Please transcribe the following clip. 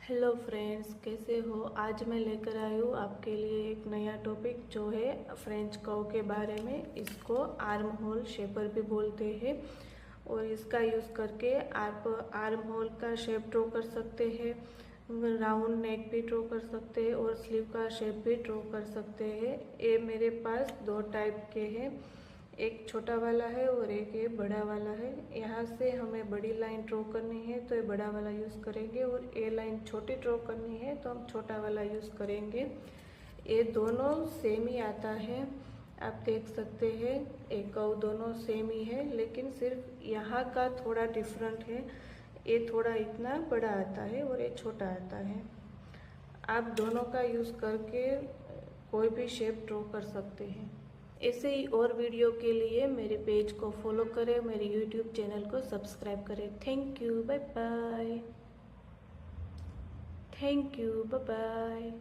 Hello friends, कैसे हो। आज मैं लेकर आई हूँ आपके लिए एक नया टॉपिक जो है फ्रेंच कर्व के बारे में। इसको आर्म होल शेपर भी बोलते हैं और इसका यूज़ करके आप आर्म होल का शेप ड्रॉ कर सकते हैं, राउंड नेक भी ड्रॉ कर सकते हैं और स्लीव का शेप भी ड्रॉ कर सकते हैं। ये मेरे पास दो टाइप के हैं, एक छोटा वाला है और एक ये बड़ा वाला है। यहाँ से हमें बड़ी लाइन ड्रॉ करनी है तो ये बड़ा वाला यूज़ करेंगे और ये लाइन छोटी ड्रॉ करनी है तो हम छोटा वाला यूज़ करेंगे। ये दोनों सेम ही आता है, आप देख सकते हैं। एक कर्व दोनों सेम ही है, लेकिन सिर्फ यहाँ का थोड़ा डिफरेंट है। ये थोड़ा इतना बड़ा आता है और ये छोटा आता है। आप दोनों का यूज़ करके कोई भी शेप ड्रॉ कर सकते हैं। ऐसे ही और वीडियो के लिए मेरे पेज को फॉलो करें, मेरे यूट्यूब चैनल को सब्सक्राइब करें। Thank you, bye bye. Thank you, bye bye.